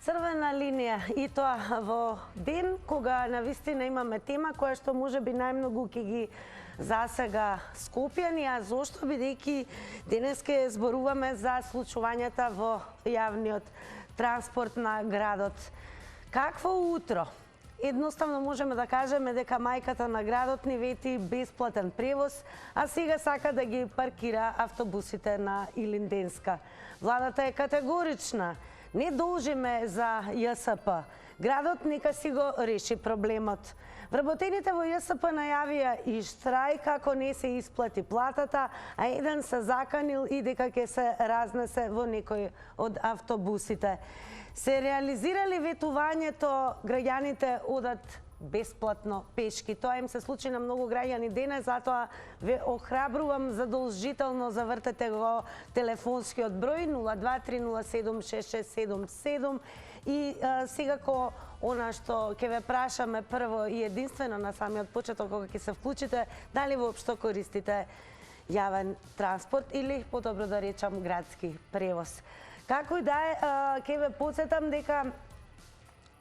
Црвена линија, и тоа во ден кога навистина имаме тема која што може би најмногу ќе ги засега Скопјани, а зошто бидејќи денес ќе зборуваме за случувањата во јавниот транспорт на градот. Какво утро? Едноставно можеме да кажеме дека мајката на градот ни вети бесплатен превоз, а сега сака да ги паркира автобусите на Илинденска. Владата е категорична. Не должиме за ЈСП. Градот нека си го реши проблемот. Вработените во ЈСП најавија и штрајк ако не се исплати платата, а еден се заканил и дека ќе се разнесе во некој од автобусите. Се реализирали ветувањето, граѓаните одат бесплатно пешки. Тоа им се случи на многу граѓани денес, затоа ве охрабрувам задолжително завртете го телефонскиот број 023076677 и секако она што ќе ве прашаме прво и единствено на самиот почеток кога ќе се вклучите, дали воопшто користите јавен транспорт или подобро да речам градски превоз. Како и да е, ќе ве потсетам дека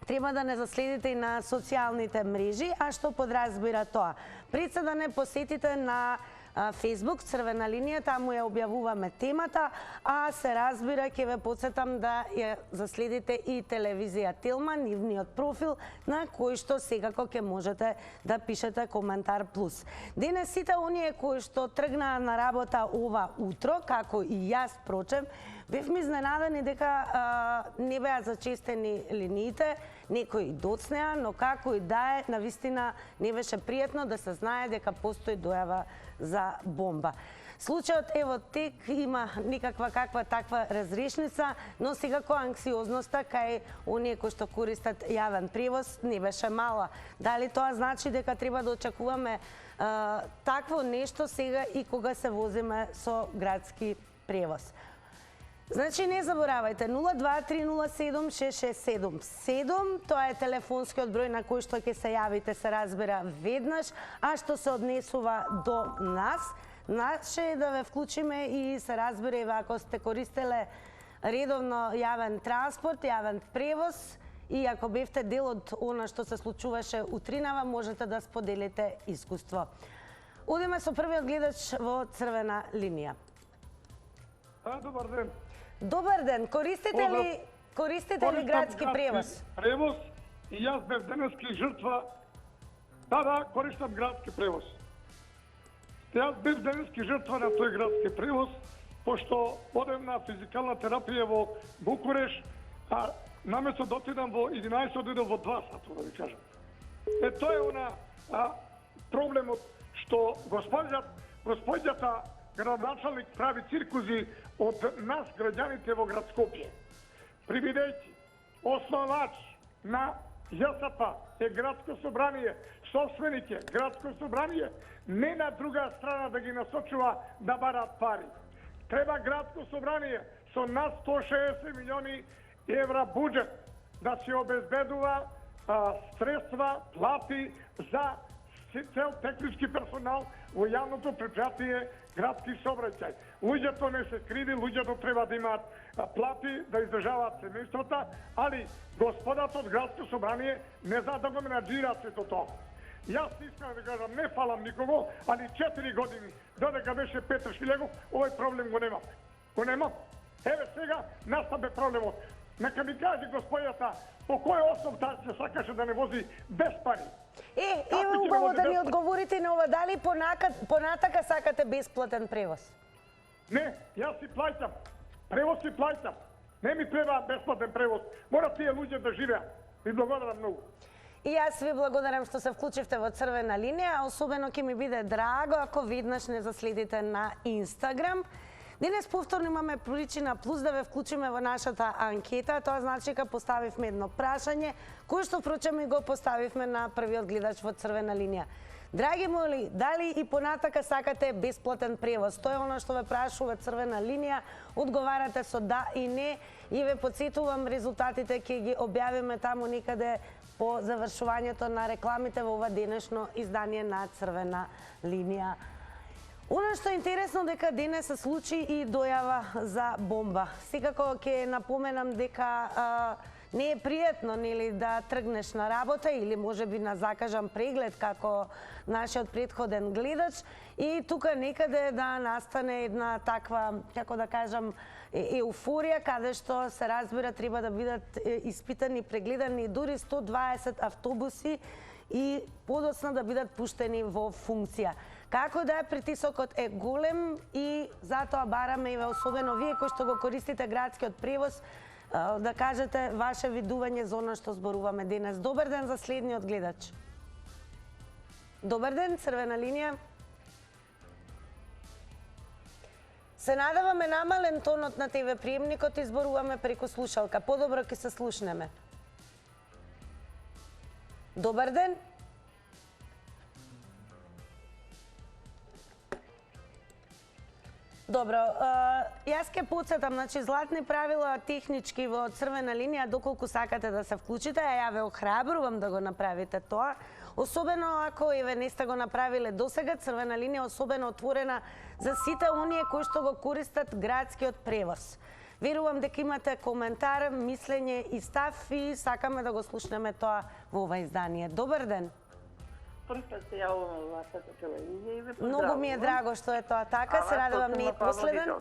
треба да не заследите и на социјалните мрежи, а што подразбира тоа? Пред се да не посетите на Facebook, Црвена линија, таму ја објавуваме темата, а се разбира, ќе ве потсетам да ја заследите и телевизија Телма, нивниот профил, на кој што секако ќе можете да пишете коментар плюс. Денес сите оние кои што тргнаа на работа ова утро, како и јас прочем, бевме изненадени дека не беа зачестени линиите, некои доцнеа, но како и да е, навистина не беше пријатно да се знае дека постои дојава за бомба. Случајот ево тек има никаква каква таква разрешница, но секако анксиозноста кај оние кои што користат јавен превоз не беше мала. Дали тоа значи дека треба да очекуваме такво нешто сега и кога се возиме со градски превоз? Значи не заборавајте 023076677, тоа е телефонскиот број на кој што ќе се јавите, се разбира веднаш, а што се однесува до нас, наше е да ве вклучиме и се разбира и ако сте користеле редовно јавен транспорт, јавен превоз и ако бевте дел од она што се случуваше утринава, можете да споделите искуство. Одиме со првиот гледач во Црвена линија. Добар ден. Добар ден, користите ли градски превоз? Превоз и јас бев денески жртва. Да, користам градски превоз. Јас бев денески жртва на тој градски превоз, пошто одем на физикална терапија во Букуреш, а наместо да отидам во 11, одидам во 2 сата, да ви кажам. Тоа е она проблемот што господјата градоначалник прави циркузи од нас, граѓаните во град Скопје. Привидејќи, основач на ЈСП е градско собрание, собственик е градско собрание, не на друга страна да ги насочува да барат пари. Треба градско собрание со над 160 милиони евра буџет да се обезбедува средства, плати за цел технички персонал во јавното предпријатие градски сообраќај. Луѓето не се криви, луѓето треба да имаат плати, да издржаваат семејствата, али господата од градско собрание не знаат да го менаџираат сето тоа. Јас искам да кажам, не фалам никого, али 4 години, додека беше Петар Швилегов, овој проблем го немам. Го немам. Еве сега настапе проблемот. Нека ми каже господјата по кој основ таа се сакаше да не вози без пари. Ево убаво да ни одговорите на ова, дали понатака сакате бесплатен превоз? Не, јас си плаќам. Превоз си плаќам. Не ми треба бесплатен превоз. Мора тие луѓе да живеат. Ви благодарам многу. И јас ви благодарам што се вклучивте во Црвена линија, а особено ќе ми биде драго ако веднаш не заследите на Инстаграм. Денес повторно имаме причина плюс да ве вклучиме во нашата анкета. Тоа значи дека поставивме едно прашање, кој што впрочем и го поставивме на првиот гледач во Црвена линија. Драги мои, дали и понатака сакате бесплатен превоз? Тоа е оно што ве прашува Црвена линија. Одговарате со да и не и ве потсетувам, резултатите ќе ги објавиме таму некаде по завршувањето на рекламите во ова денешно издание на Црвена линија. Оно што е интересно дека денес се случи и дојава за бомба. Секако ќе напоменам дека Не е пријатно, нели, да тргнеш на работа или можеби на закажан преглед како нашиот претходен гледач и тука некаде да настане една таква, како да кажам, еуфорија каде што се разбира треба да бидат испитани, прегледани дури 120 автобуси и подоцна да бидат пуштени во функција. Како да е, притисокот е голем и затоа бараме и особено вие кои што го користите градскиот превоз да кажете ваше видување за она што зборуваме денес. Добар ден за следниот гледач. Добар ден, црвена линија. Се надаваме намален тонот на ТВ приемникот и зборуваме преку слушалка. Подобро ќе се слушнеме. Добар ден. Добро, јас ќе подсетам, значи златни правила технички во црвена линија, доколку сакате да се вклучите, а ја ве охрабрувам да го направите тоа. Особено ако еве не сте го направиле досега, црвена линија особено отворена за сите оние кои што го користат градскиот превоз. Верувам дека имате коментар, мислење и став и сакаме да го слушнеме тоа во ова издание. Добар ден. Прв пат се јавувам во вашата телевизија и ве поздравувам. Многу ми е драго што е тоа така, се радувам не е последен.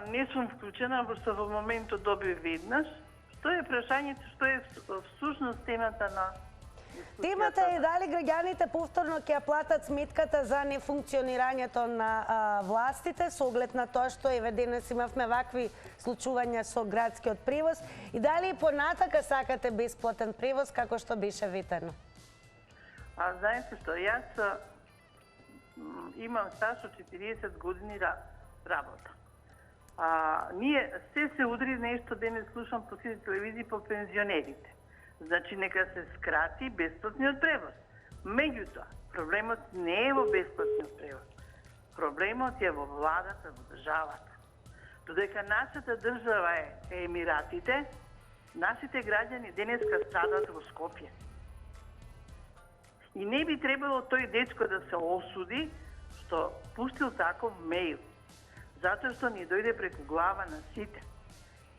Не сум вклучена, пошто во моментот добив веднаш. Што е прашањето, што е всушност темата на дискусијата? Темата е дали граѓаните повторно ќе ја платат сметката за нефункционирањето на властите, со оглед на тоа што еве денес имавме вакви случувања со градскиот превоз и дали понатака сакате бесплатен превоз како што беше ветено? Знаете што, јас имам стаж од 40 години работа. Ние се удри нешто денес слушам по сите телевизии по пензионерите. Значи нека се скрати бесплатниот превоз. Меѓутоа, проблемот не е во бесплатниот превоз. Проблемот е во владата, во државата. Додека нашата држава е Емиратите, нашите граѓани денеска страдат во Скопје. И не би требало тој дечко да се осуди што пуштил таков мејл. Затоа што ни дојде преку глава на сите.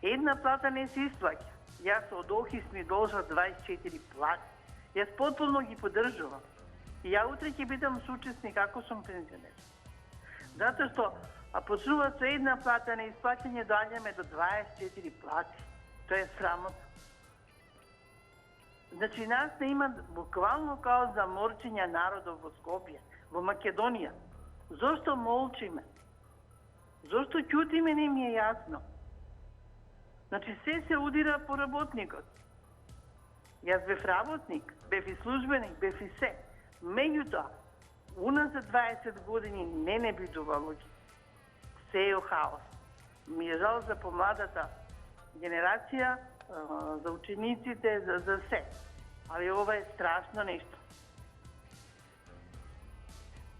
Една плата не се исплаќа. Јас од Охрид ми должа 24 плати. Јас потполно ги поддржувам. И ја утре ќе бидам соучесник ако сум пензионер. Затоа што почнува со една плата на исплаќање доаѓаме до 24 плати. Тоа е срамотно. Значи, нас не има буквално као заморчење народов во Скопје, во Македонија. Зошто молчиме? Зошто ќутиме, не ми е јасно. Значи, се удира по работникот. Јас бев работник, бев и службеник, бев и се. Меѓутоа, уназад 20 години не бидува луѓе. Се е хаос. Ми е жал за помладата генерација, за учениците, за се. Али ова е страшно нешто.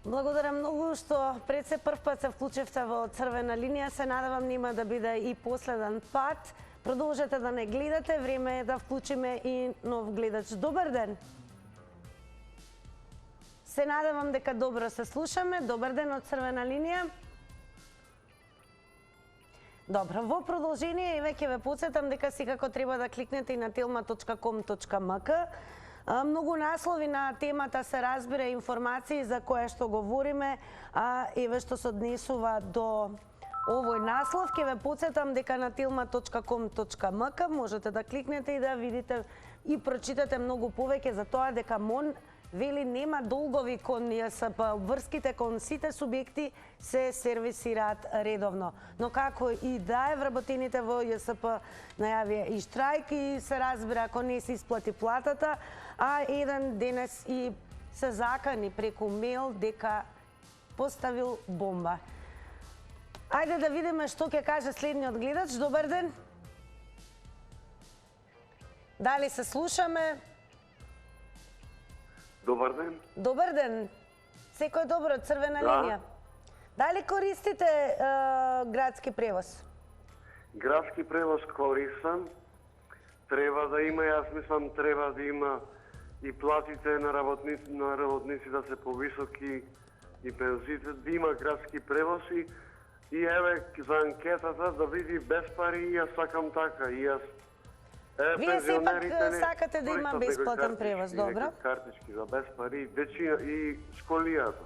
Благодарам многу што пред се прв пат се вклучивте во црвена линија. Се надевам нема да биде и последен пат. Продолжете да не гледате, време е да вклучиме и нов гледач. Добар ден. Се надевам дека добро се слушаме. Добар ден од црвена линија. Добро, во продолжение и веќе ве подсетам дека секако треба да кликнете и на telma.com.mk. Многу наслови на темата се разбира информации за кое што говориме, еве што се однесува до овој наслов. Ќе ве подсетам дека на telma.com.mk можете да кликнете и да видите и прочитате многу повеќе за тоа дека МОН вели нема долгови кон ЈСП, врските кон сите субјекти се сервисираат редовно. Но како и да е, вработените во ЈСП најавија и штрајк и се разбира ако не се исплати платата, а еден денес и се закани преку мејл дека поставил бомба. Ајде да видиме што ќе каже следниот гледач. Добар ден. Дали се слушаме? Добар ден. Добар ден. Секој добро, црвена линија. Дали користите градски превоз? Градски превоз користам. Треба да има, јас мислам, треба да има и платите на работници да се повисоки и пензиите, да има градски превоз и еве за анкетата да види без пари и јас сакам така. И јас Вие сепак пензионерите не сакате да има користат бесплатен некои превоз, картички, добро? некои картички за без пари, и школијата.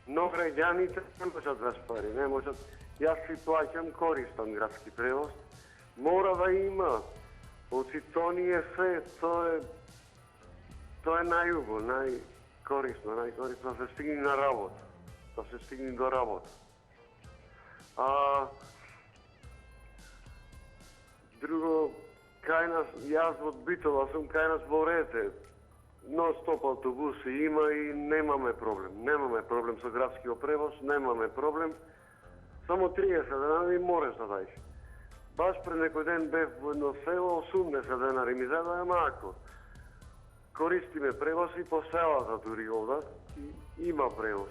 Но граѓаните не можат без пари, не можат. Јас си плаќам, користам градски превоз. Мора да има. Оци то ни е се, тоа е најубаво, најкорисно да се стигне на работа, да се стигне до работа. Друго, кај нас, јас од Битола сум, кај нас во Рете, нон-стоп автобуси има и немаме проблем. Немаме проблем со градскиот превоз, немаме проблем. Само 30 денари можеш да даеш. Баш пред некој ден бев во едно село, 80 денари ми задаја, ако користиме превоз и по селата дури овда, има превоз.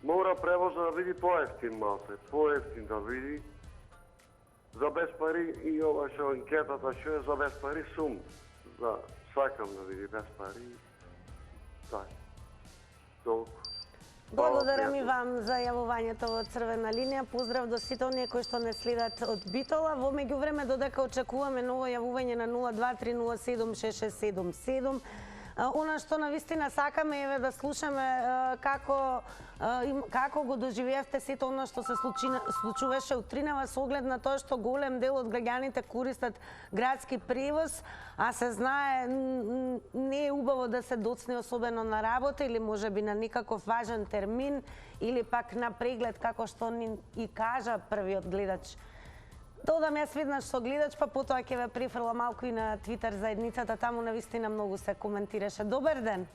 Мора превоз да биде поевтин малце, поевтин да биде. За без пари и ова што анкетата што е за без пари сум. Сакам да биде без пари. Така. Толку. Благодарам и вам за јавувањето во Црвена линија. Поздрав до сите оние кои што не следат од Битола. Во меѓувреме, додека очекуваме ново јавување на 023076677, она што навистина сакаме е да слушаме како го доживеавте сето она што се случуваше утринава со оглед на тоа што голем дел од граѓаните користат градски превоз, а се знае не е убаво да се доцне особено на работа или можеби на некаков важен термин или пак на преглед како што ни и кажа првиот гледач. Додам јас веднаш со гледач, па потоа ќе ве префрла малку и на Твитер заедницата, таму навистина многу се коментираше. Добар ден.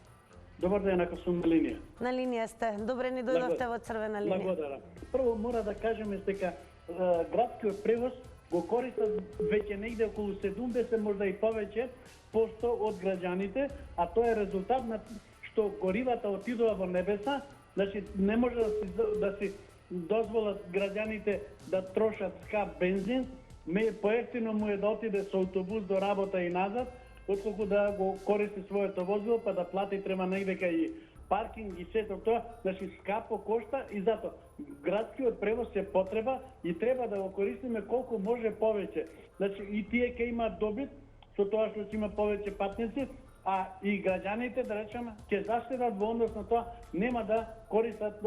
Добар ден, ако сум на линија. На линија сте. Добре ни дојдовте во Црвена линија. Благодарам. Прво мора да кажеме дека градскиот превоз го користат веќе негде околу 70, можда и повеќе посто од граѓаните, а тоа е резултат на што горивата отидува во небеса, значи не може да си дозволат граѓаните да трошат скап бензин, поевтино му е да отиде со автобус до работа и назад, отколку да го користи своето возило, па да плати треба негде кај паркинг и сето тоа, значи скапо кошта и затоа градскиот превоз е потреба и треба да го користиме колку може повеќе. Значи и тие ќе имаат добит со тоа што ќе има повеќе патници, а и граѓаните, да речеме, ќе заштедат во однос на тоа, нема да користат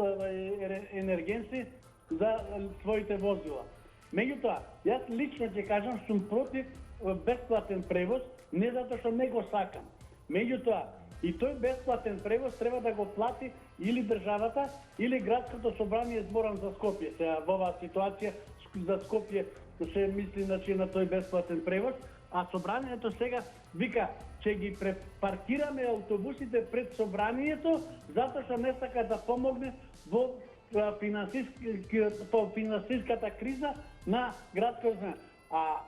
енергенци за своите возила. Меѓутоа, јас лично ќе кажам, сум против бесплатен превоз, не затоа што не го сакам. Меѓутоа, и тој бесплатен превоз треба да го плати или државата, или градското собрание, зборам за Скопје. Сега во оваа ситуација за Скопје се мисли на тој бесплатен превоз, а собранието сега вика че ги препаркираме автобусите пред собранието затоа што не сака да помогне во финансиската криза на градското собрание. А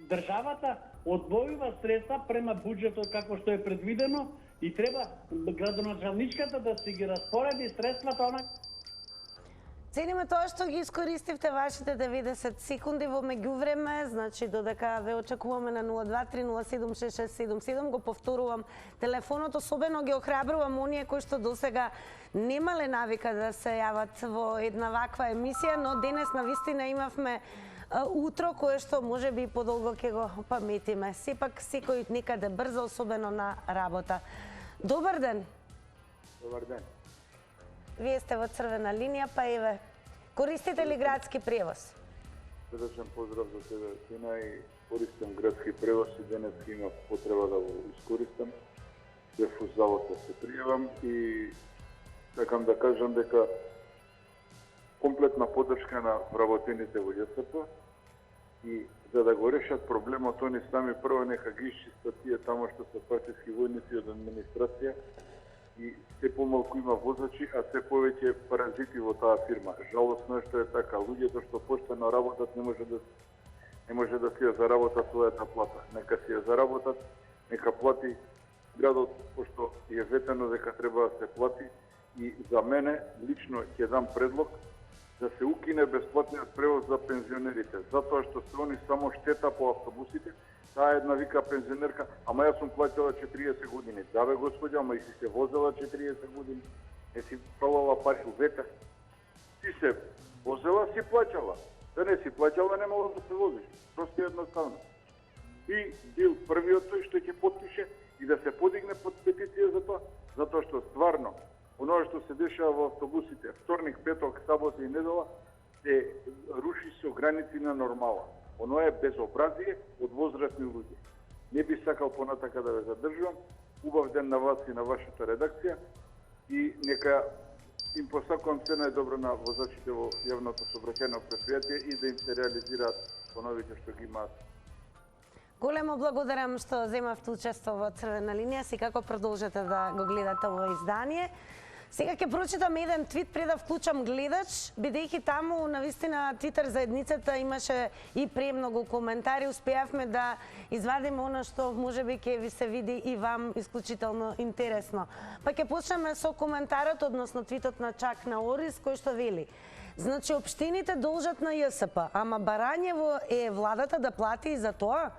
државата одвојува средства према буџетот како што е предвидено и треба градоначалничката да си ги распореди средствата она. Цениме тоа што ги искористивте вашите 90 секунди во меѓувреме, значи додека ве очекуваме на 023076677, го повторувам телефонот, особено ги охрабрувам оние кои што досега немале навика да се јават во една ваква емисија, но денес навистина имавме утро кое што можеби и подолго ќе го паметиме. Сепак секој некаде брзо, особено на работа. Добар ден. Добар ден. Вие сте во Црвена линија, па еве, користите ли градски превоз? Срдечен поздрав за тебе, Тина, и користам градски превоз и денес имав потреба да го искористам. Бев у завод да се пријавам и сакам да кажам дека комплетна поддршка на вработените во ЈСП и за да го решат проблемот, они сами прво нека ги исчистат тие тамо што се партиски војници од администрација и се помалку има возачи, а се повеќе паразити во таа фирма. Жалосно е што е така. Луѓето што поштено работат не може да си ја заработат својата плата. Нека си ја заработат, нека плати градот, пошто е ветено дека треба да се плати. И за мене лично ќе дам предлог да се укине бесплатниот превоз за пензионерите, затоа што се они само штета по автобусите. Таа една вика пензионерка, ама јас сум платила 40 години. Да бе, господја, ама и си се возела 40 години. Не си правила пари у ветер. Ти се возела, си плаќала. Да не си плаќала, не мога да се возиш. Просто едноставно. би бил првиот тој што ќе потпише и да се подигне под петиција за тоа, затоа што стварно оноа што се дешава во автобусите вторник, петок, сабота и недела се руши со граници на нормала. Оно е безобразие од возрастни луѓе. Не би сакал понатака да ве задржувам. Убав ден на вас и на вашата редакција и нека им посакувам се најдобро на возачите во јавното сообраќајно претпријатие и да им се реализираат плановите што ги имаат. Големо благодарам што земавте учество во Црвена линија. Секако продолжете да го гледате ова издание. Сега ќе прочитам еден твит пред да вклучам гледач, бидејќи таму навистина Твитер заедницата имаше и премногу коментари, успеавме да извадиме она што можеби ќе ви се види и вам исклучително интересно. Па ќе почнеме со коментарот, односно твитот на Чак на Орис, кој што вели: значи општините должат на ЈСП, ама Барањево е владата да плати и за тоа?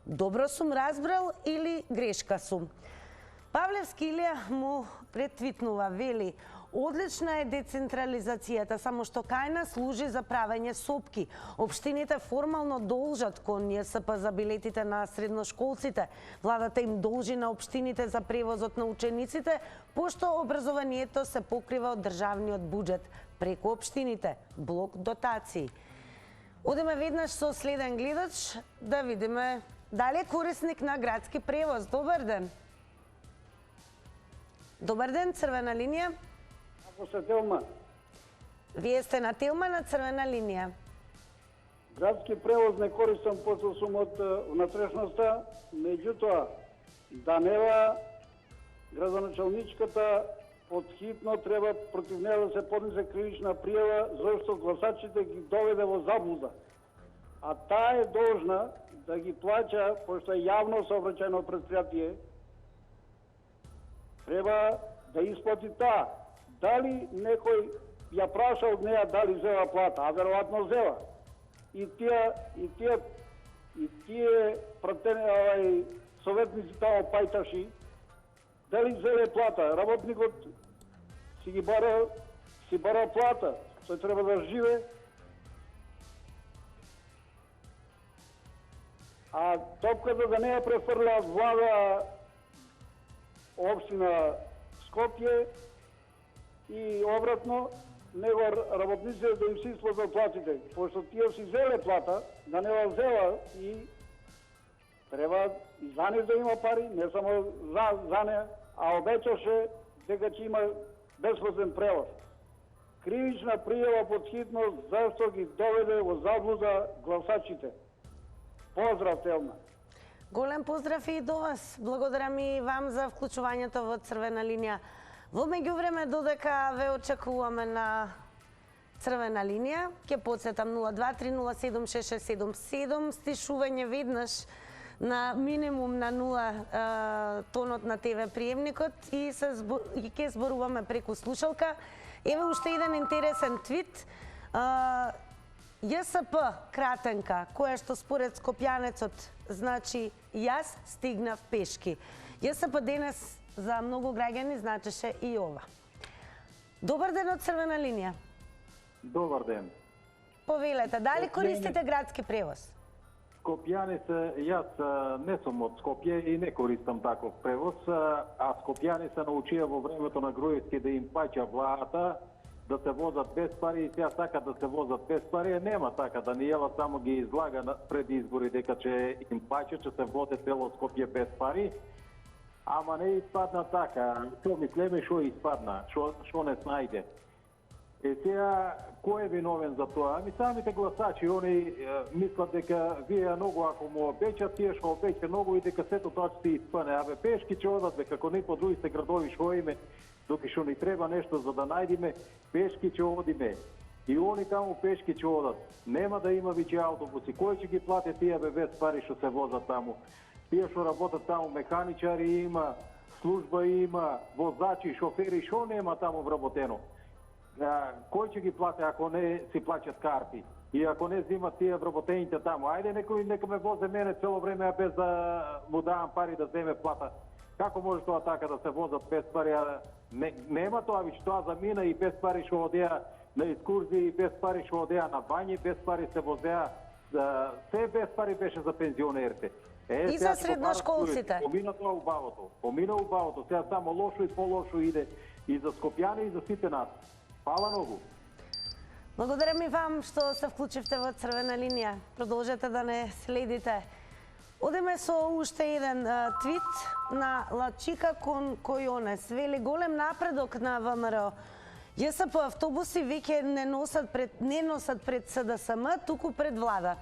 Добро сум разбрал или грешка сум? Павлевски Илија му ретвитнува, вели: одлична е децентрализацијата, само што кај нас служи за правење сопки. Општините формално должат кон ЈСП за билетите на средношколците. Владата им должи на општините за превозот на учениците, пошто образованието се покрива од државниот буџет преку општините, блок дотации. Одиме веднаш со следен гледач да видиме дали е корисник на градски превоз. Добар ден. Добар ден, Црвена линија. Ако се Телма, Вие сте на Телма на Црвена линија. градски превоз не користам пошто сум од внатрешноста, меѓутоа Данева, градоначалничката, подхитно треба против неа да се поднесе кривична пријава, зашто гласачите ги доведе во заблуда. А таа е должна да ги плаќа, пошто е јавно сообраќајно претпријатие, треба да исплати таа. Дали некој ја праша од неа дали зела плата, а веројатно зела. И тие пратени советници тамо пајташи, дали зеле плата, работникот си бара плата, тој треба да живе. А топката да не ја префрля влада општина Скопје и обратно, него работниците да им се исплатат платите, пошто тие си зеле плата, да не ја зела и треба и за нив да има пари, не само за неа, а обечаше дека ќе има бесплатен превоз. Кривична пријава под хитност зашто ги доведе во заблуда гласачите. Поздрав, Телма. Голем поздрав и до вас. Благодарам и вам за вклучувањето во Црвена линија. Во меѓувреме, додека ве очекуваме на Црвена линија, ќе подсетам 023076677, стишување веднаш на минимум на 0 тонот на ТВ приемникот и ќе зборуваме преку слушалка. Еве уште еден интересен твит. ЈСП кратенка, која што според скопјанецот значи јас стигнав пешки. ЈСП денес за многу граѓани значеше и ова. Добар ден од Црвена линија. Добар ден. Повелете, дали користите градски превоз? Скопјани се, јас не сум од Скопје и не користам таков превоз, а скопјани се научија во времето на Груевски да им паќа владата, да се возат без пари и сега сакат да се возат без пари. Нема така, Даниела само ги излага пред избори дека ќе им паќа, че се воде цело Скопје без пари. Ама не испадна така. Што мислеме, шо испадна, шо не снајде. И сега, кој е виновен за тоа? Ами самите гласачи, они мислат дека вие многу ако му обеќат, тие што обеќа многу и дека сето тоа ќе се испане. Абе пешки ќе одат, бе, како ни по другите градови што име, доки што ни треба нешто за да најдеме, пешки ќе одиме. И они таму пешки ќе одат. Нема да има веќе автобуси. Кој ќе ги плати тие бе без пари што се возат таму? Тие што работат таму, механичари има, служба има, возачи, шофери, што нема таму вработено? Кој ќе ги плати ако не си плаќат карти? И ако не взимат тие вработените таму? Ајде некој нека ме возе мене цело време, а без да му давам пари да земе плата. Како може тоа така да се возат без пари? Нема тоа, веќе тоа замина и без пари што одеа на екскурзии, без пари што одеа на бањи, без пари се возеа Се без пари беше за пензионерите. И за средношколците. Помина тоа убавото. Помина убавото. Сега само лошо и по-лошо иде и за скопјани и за сите нас. Фала многу. Благодарам и вам што се вклучивте во Црвена линија. Продолжете да не следите. Одеме со уште еден твит на Лачика Којонес. Вели голем напредок на ВМРО. ЈСП автобуси веќе не носат пред СДСМ, туку пред влада.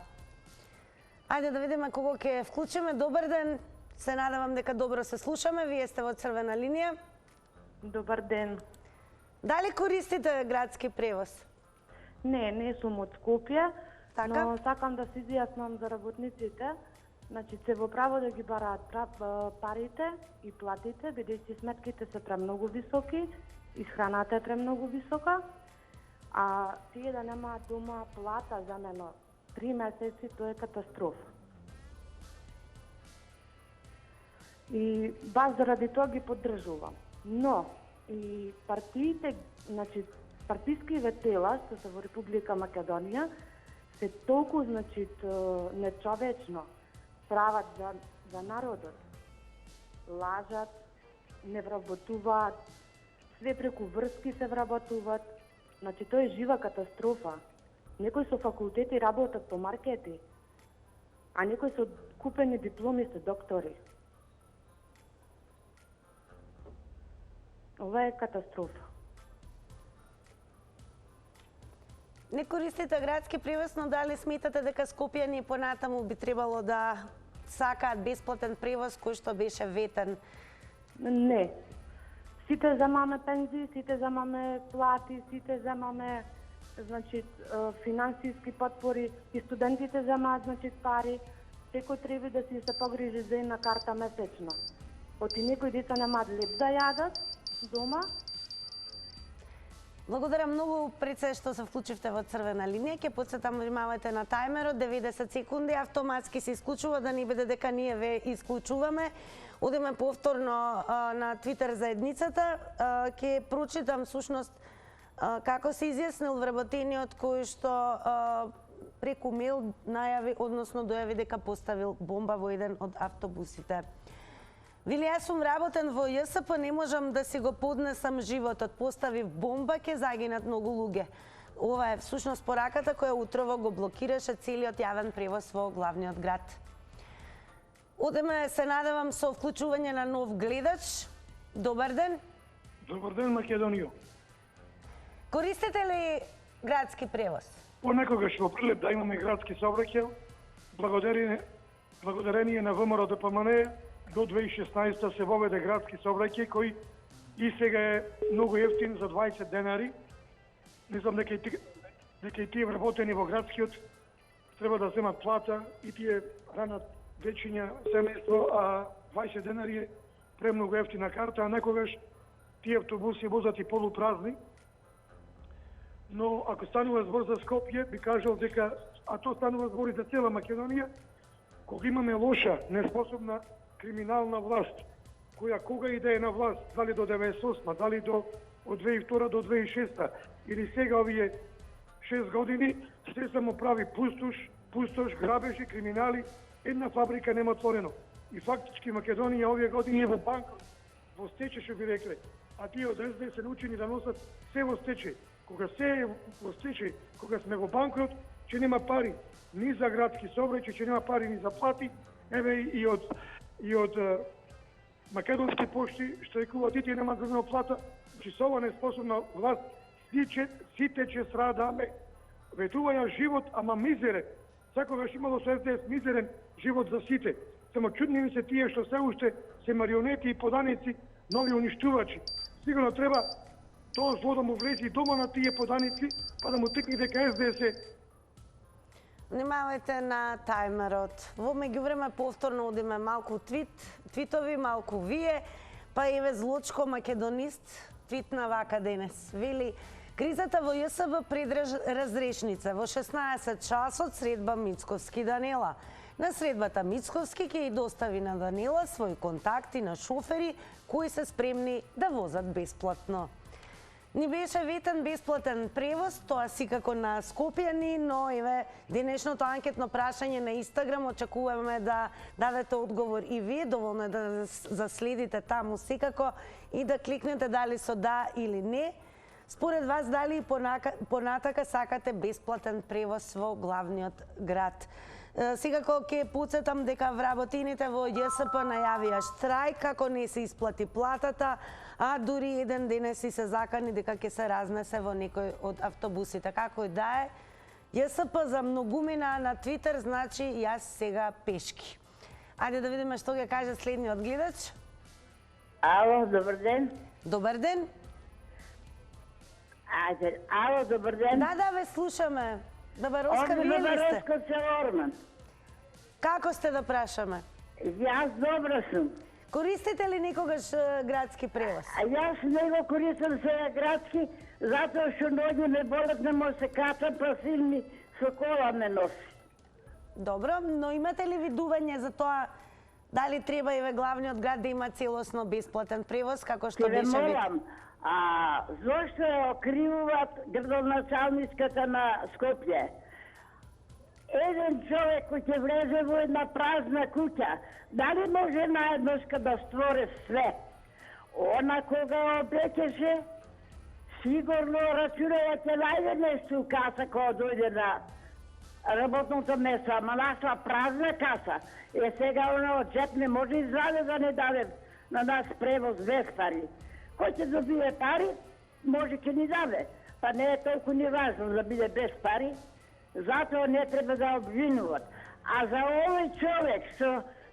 Ајде да видиме кого ќе вклучиме. Добар ден. Се надевам дека добро се слушаме. Вие сте во Црвена линија. Добар ден. Дали користите градски превоз? Не сум од Скопје, Така? но сакам да се изјаснам за работниците. Значи, се во право да ги бараат парите и платите, бидејќи сметките се премногу високи, исхраната е премногу висока, а тие да немаат дома плата за мено 3 месеци, тоа е катастрофа. И баш заради тоа ги поддржувам. Но и партиите, значи партискиве тела што се во Република Македонија се толку, значи, нечовечно прават за народот. Лажат, не вработуваат, све преку врски се вработуваат. Значи, тоа е жива катастрофа. Некои со факултети работат по маркети, а некои со купени дипломи се доктори. Ова е катастрофа. Не користите градски превоз, но дали сметате дека скопјани понатаму би требало да сакаат бесплатен превоз кој што беше ветен? Не. Сите земаме пензии, сите земаме плати, сите земаме, значи, финансиски подпори, и студентите земаат, значи, пари. Секој треба да си се погрижи за една карта месечно. Оти некои деца немаат леп да јадат дома. Благодарам многу пред се што се вклучивте во Црвена линија. Ќе потсетам, внимавајте на тајмерот, 90 секунди, автоматски се исклучува, да не биде дека ние ве исклучуваме. Одиме повторно на Твитер заедницата. Ќе прочитам сушност како се изјаснил вработениот кој што преку мејл најави, односно дојави дека поставил бомба во еден од автобусите. Вели, јас сум работен во ЈСП, не можам да си го поднесам животот. Поставив бомба, ќе загинат многу луѓе. Ова е всушност пораката која утрово го блокираше целиот јавен превоз во главниот град. Одеме, се надевам, со вклучување на нов гледач. Добар ден. Добар ден, Македонија. Користите ли градски превоз? Понекогаш во Прилеп да имаме градски сообраќај, благодарение на ВМРО ДПМН, до 2016 се воведе градски сообраќај кој и сега е многу ефтин за 20 денари. Мислам дека и тие вработени во градскиот треба да земат плата и тие ранат вечиња семејство, а 20 денари е премногу ефтина карта, а некогаш тие автобуси возат и полупразни. Но ако станува збор за Скопје, би кажал дека, а то станува збор и за цела Македонија, кога имаме лоша, неспособна криминална власт, која кога и да е на власт, дали до 98, дали од 2002 до 2006, или сега овие 6 години, се само прави пустош, грабежи, криминали, една фабрика нема отворено. И фактички Македонија овие години е во банкрот, во стечај што би рекле, а тие од СДС се научени да носат се во стечај. Кога се е во стечај, кога сме во банкрот, че нема пари ни за градски сообраќај, че нема пари ни за плати, еве и од македонски пошти, што рекуваат и тие нема за плата, че со ова неспособна власт сите че страдаме. Ветуваја живот, ама мизерен. Секогаш имало со СДС мизерен живот за сите. Само чудни ми се тие што се уште се марионети и поданици, нови уништувачи. Сигурно треба тоа зло да му влези дома на тие поданици, па да му текне дека СДС е. Внимавајте на тајмерот. Во меѓувреме повторно одиме малку твитови, малку вие, па еве Злочко македонист твитна вака денес. Вели, кризата во ЈСБ пред разрешница во 16 часот средба Мицковски Данела. На средбата Мицковски ќе и достави на Данела своји контакти на шофери кои се спремни да возат бесплатно. Ни беше ветен бесплатен превоз, тоа секако на Скопјани, но еве денешното анкетно прашање на Инстаграм очекуваме да дадете одговор и вие, доволно е да заследите таму секако и да кликнете дали со да или не. Според вас, дали и понатака сакате бесплатен превоз во главниот град? Секако ќе потсетам дека вработените во ЈСП најавија штрајк како не се исплати платата, а дури еден денес и се закани дека ќе се разнесе во некој од автобусите. Како и да е, ЈСП за многумина на Твитер значи јас сега пешки. Ајде да видиме што ќе каже следниот гледач. Ало, добар ден. Добар ден. Ајде, ало, добар ден. Да, ве слушаме. Бабароска, вие ли сте? Бабароска се Орман. Како сте да прашаме? Јас добра сум. Користите ли некогаш градски превоз? А јас не го користам сега градски, затоа што ноги ме болат, не може се качам, па син ми со кола ме носи. Добро, но имате ли видување за тоа дали треба еве главниот град да има целосно бесплатен превоз, како што беше вид? Молам, зошто окривуваат градоначалничката на Скопје? Еден човек кој ќе влезе во една празна куќа, дали може наедношка да створи све? Она кога обеќеше, сигурно рачунаја ќе најде нешто у каса кога дојде на работното место, ама нашла празна каса. Сега она од джеп не може изваде да не даде на нас превоз без пари. Кој ќе добие пари, може ќе ни даде. Па не е толку ни важно да биде без пари, затоа не треба да обвинуват. А за овој човек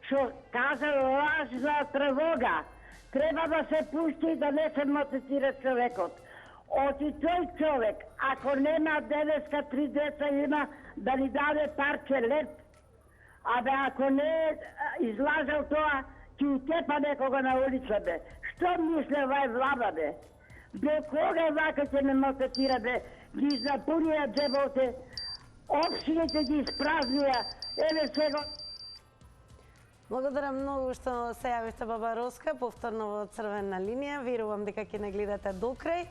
што кажа лажна тревога, треба да се пушти и да не се мотивира човекот. Оти тој човек, ако нема денеска 3 деца има, да ни даде парче леп, абе ако не излажал тоа, ќе утепа некога на улица, бе. Што мисле вај влада, бе? Бе кога вака ќе не мотивира, бе? Ги запунија джебовте, општините ги испразнија, еве сега... Благодарам многу што се јавивте, Бабароска, повторно во црвена линија. Верувам дека ќе не гледате до крај.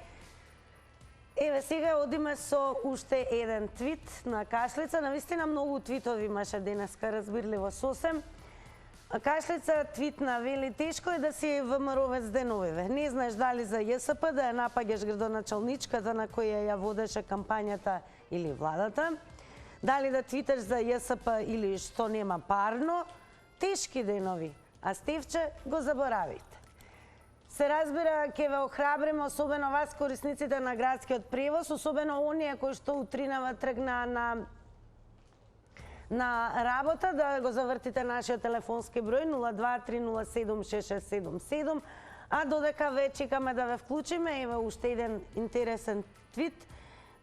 Еве сега одиме со уште еден твит на Кашлица. Навистина многу твитови имаше денеска, разбирливо сосем. Кашлица твитна, вели, тешко е да си ВМРО-вец деновиве. Не знаеш дали за ЈСП да ја напаѓаш градоначалничката на која ја водеше кампањата или владата, дали да твиташ за ЈСП или што нема парно. Тешки денови, а Стевче го заборавите. Се разбира, ќе ве охрабриме, особено вас, корисниците на градскиот превоз, особено оние кои што утринава тргнаа на работа, да го завртите нашиот телефонски број 023076677, а додека ве чекаме да ве вклучиме, еве уште еден интересен твит,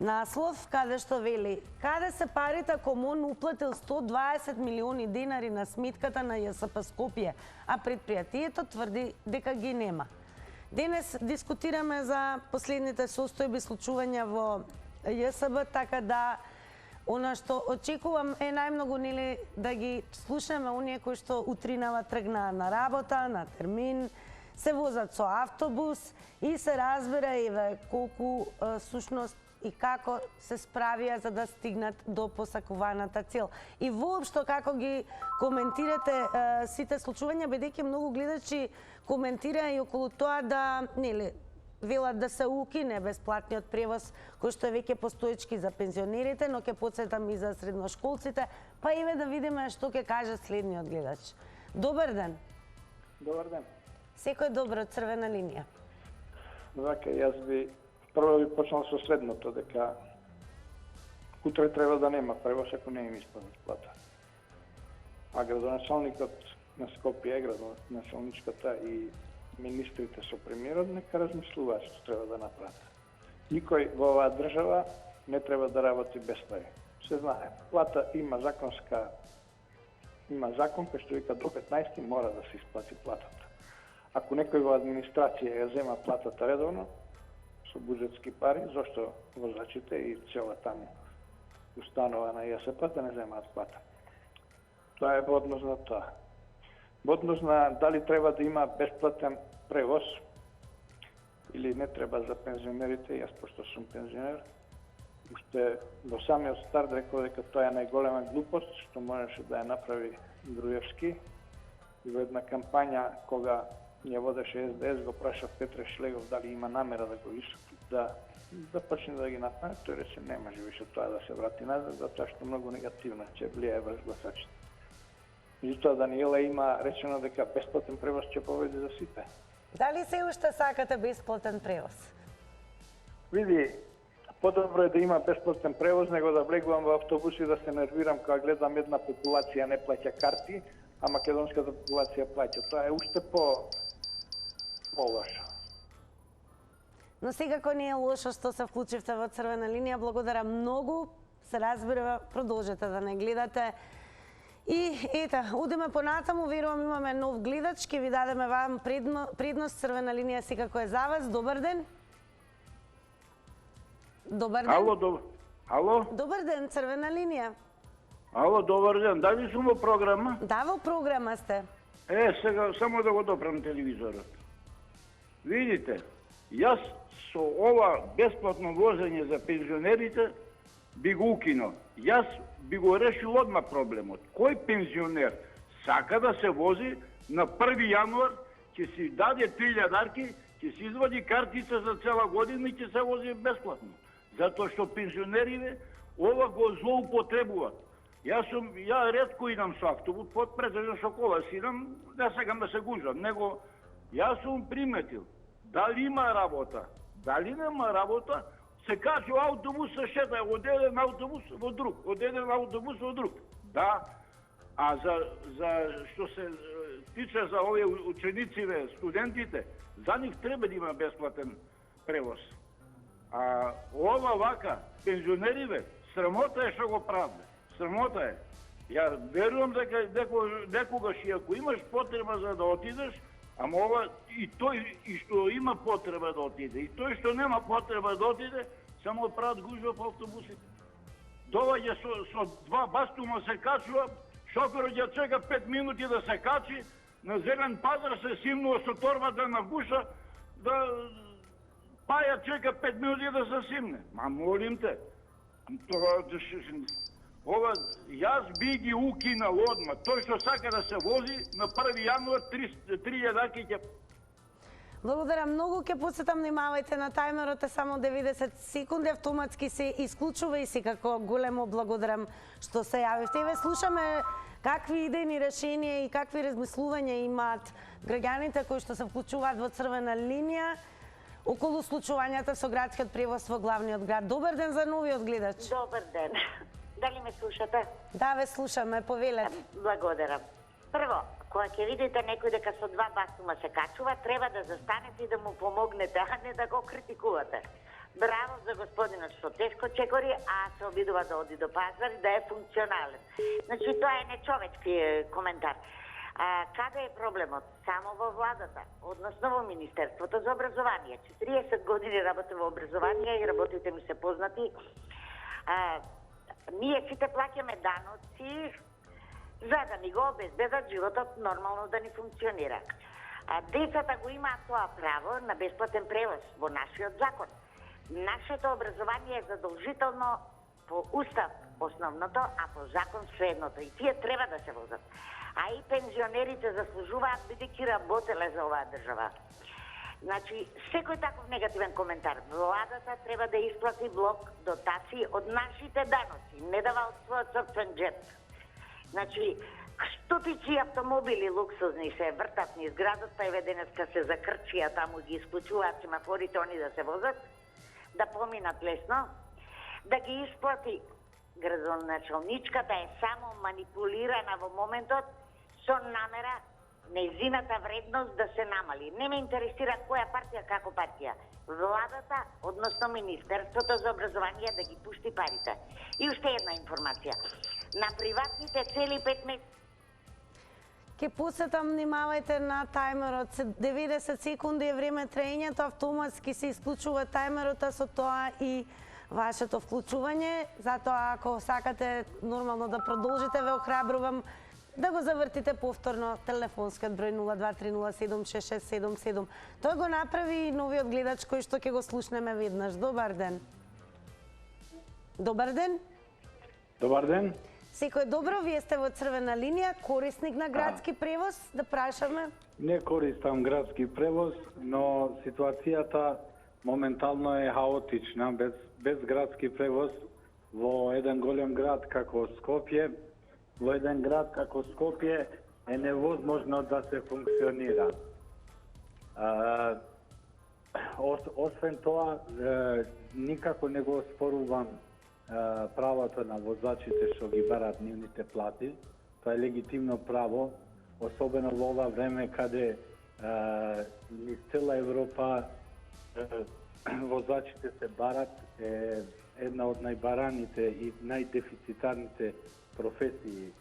наслов, каде што вели: каде се парите ако МОН уплатил 120 милиони денари на сметката на ЈСП Скопје, а предпријатието тврди дека ги нема. Денес дискутираме за последните состојби случувања во ЈСБ, така да она што очекувам е најмногу нели да ги слушаме оние кои што утринава тргнаа на работа, на термин, се возат со автобус и се разбира еве колку сушност и како се справија за да стигнат до посакуваната цел. И воопшто како ги коментирате сите случувања, бидејќи многу гледачи коментираа и околу тоа да, нели, велат да се укине бесплатниот превоз кој што е веќе постоечки за пензионерите, но ќе потсетам и за средношколците, па еве да видиме што ќе каже следниот гледач. Добар ден. Добар ден. Секој добро, црвена линија. Вака, јас би прво би почнал со следното, дека утре треба да нема превоз ако не им исплатат плата. А градоначалникот на Скопје, градоначалничката и министрите со премиерот нека размислуваат што треба да направат. Никој во оваа држава не треба да работи без пари. Се знае, плата има закон кој што вика до 15 мора да се исплати платата. Ако некој во администрација ја зема платата редовно со буџетски пари, зошто возачите и цела таму установа на ЈСП да не земаат плата? Тоа е во однос на тоа. Во однос на дали треба да има бесплатен превоз, или не треба за пензионерите, јас пошто сум пензионер, уште во самиот старт рекол дека тоа е најголема глупост што можеше да ја направи Груевски. И во една кампања кога ја водеше СДС го праша Петре Шлегов дали има намера да го да почне да ги направи, тој рече не може више тоа да се врати назад, затоа што многу негативно ќе влијае врз гласачите. Меѓутоа Даниела има речено дека бесплатен превоз ќе поведе за сите. Дали се уште сакате бесплатен превоз? Види, подобро е да има бесплатен превоз, него да влегувам во автобус и да се нервирам кога гледам една популација не плаќа карти, а македонската популација плаќа. Тоа е уште по-лошо. Но секако не е лошо што се вклучивте во Црвена линија. Благодарам многу. Се разбира, продолжете да не гледате. И ете, одиме понатаму, верувам имаме нов гледач, ќе ви дадеме вам предност. Црвена линија секако е за вас. Добар ден. Добар ден. Ало? Добар ден, Црвена линија. Ало, добар ден. Дали сум во програма? Да, во програма сте. Сега само да го допрам телевизорот. Видите, јас со ова бесплатно возење за пензионерите би го укинал. Јас би го решил одма проблемот. Кој пензионер сака да се вози на 1 јануар, ќе си даде 3000, ќе си извади картица за цела година и ќе се вози бесплатно. Затоа што пензионерите ова го злоупотребуваат. Ја ретко идам со автобус, предвижно со кола си идам, не сакам да се гужам, него јас сум приметил дали има работа, дали нема работа, се качува автобус, се шета од еден автобус во друг, од еден автобус во друг. Да, а за што се тиче за овие учениците, студентите, за нив треба да има бесплатен превоз. А ова вака, пензионерите, срамота е што го правде. Срамота е. Ја верувам дека некогаш и ако имаш потреба за да отидеш, ама ова и тој и што има потреба да отиде, и тој што нема потреба да отиде, само прават гужва по автобусите. Доваѓа со 2 бастума се качува, шоферот ја чека 5 минути да се качи, на зелен пазар се симнува со торбата на гуша, да паја чека 5 минути да се симне. Ма молим те, ова, јас би ги укинал одма. Тој што сака да се вози на 1 јануар 3000 ќе... Благодарам многу, ќе подсетам, внимавајте на тајмерот е само 90 секунди, автоматски се исклучува и секако големо благодарам што се јавивте. И ве слушаме какви идејни решенија и какви размислувања имаат граѓаните кои што се вклучуваат во Црвена линија околу случувањата со градскиот превоз во главниот град. Добар ден за новиот гледач. Добар ден. Дали ме слушате? Да, ве слушаме, повелете. Благодарам. Прво, кога ќе видите некој дека со 2 бастума се качува, треба да застанете и да му помогнете, а не да го критикувате. Браво за господинот што тешко чекори, а се обидува да оди до пазар и да е функционален. Значи, тоа е нечовечки коментар. Каде е проблемот? Само во владата, односно во Министерството за образование. 40 години работам во образование и работите ми се познати. Ние сите плаќаме даноци за да ни го обезбедат животот нормално да ни функционира. Децата го имаат тоа право на бесплатен превоз во нашиот закон. Нашето образование е задолжително по устав основното, а по закон средното. И тие треба да се возат. А и пензионерите заслужуваат бидејќи работеле за оваа држава. Значи, секој таков негативен коментар, владата треба да исплати блок дотации од нашите даноци, не дава од својот собствен джеп. Значи, стотици автомобили луксузни се вртат низ градот, па еве денеска се закрчија, таму ги исклучуваат семафорите, они да се возат, да поминат лесно, да ги исплати градоначалничката е само манипулирана во моментот со намера нејзината вредност да се намали. Не ме интересира која партија како партија. Владата, односно Министерството за образование да ги пушти парите. И уште една информација. На приватните цели 5 месеци. Ке посетам, внимавајте на тајмерот. 90 секунди е време траењето, автоматски се исклучува тајмерот, а со тоа и вашето вклучување. Затоа ако сакате нормално да продолжите, ве охрабрувам да го завртите повторно телефонскиот број 0230766777. Тој го направи и новиот гледач кој што ќе го слушнеме веднаш. Добар ден. Добар ден. Добар ден. Секој добро, вие сте во црвена линија, корисник на градски превоз, да прашаме? Не користам градски превоз, но ситуацијата моментално е хаотична. Без градски превоз во еден голем град како Скопје, е невозможно да се функционира. Освен тоа, никако не го оспорувам правото на возачите што ги барат нивните плати. Тоа е легитимно право, особено во ова време каде низ цела Европа возачите се барат, е една од најбараните и најдефицитарните професии.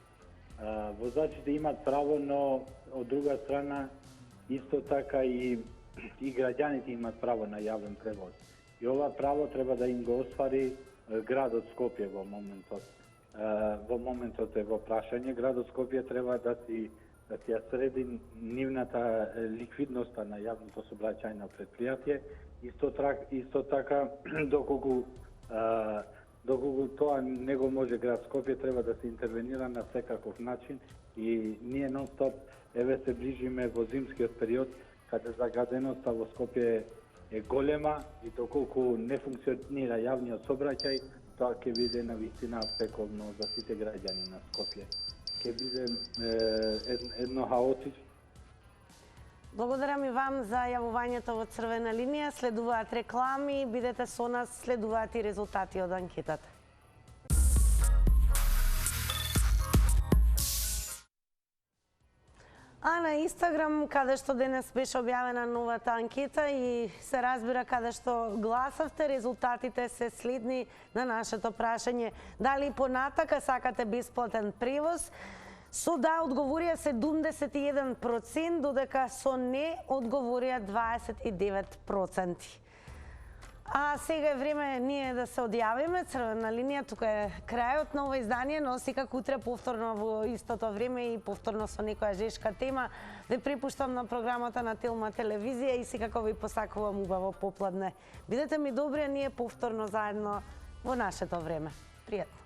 Возачите имат право, но од друга страна исто така и граѓаните имат право на јавен превоз. И ова право треба да им го оствари градот Скопје во моментот. Во моментот е во прашање. Градот Скопје треба да си ја среди нивната ликвидноста на јавното сообраќајно предпријатие. Исто така, доколку тоа не го може град Скопје, треба да се интервенира на секаков начин и ние нон-стоп се ближиме во зимскиот период, каде загаденоста во Скопје е голема и доколку не функционира јавниот сообраќај, тоа ќе биде навистина пеколно за сите граѓани на Скопје. Ќе биде едно хаотично. Благодарам и вам за јавувањето во црвена линија. Следуваат реклами, бидете со нас, следуваат и резултати од анкетата. А на Инстаграм, каде што денес беше објавена новата анкета и се разбира каде што гласавте, резултатите се следни на нашето прашање. Дали понатака сакате бесплатен превоз? Со да одговорија 71%, додека со не одговорија 29%. А сега е време ние да се одјавиме. Црвена линија, тука е крајот на ова издание, но секако утре повторно во истото време и повторно со некоја жешка тема. Ве препуштам на програмата на Телма телевизија и секако ви посакувам убаво попладне. Бидете ми добри, ние повторно заедно во нашето време. Пријатно.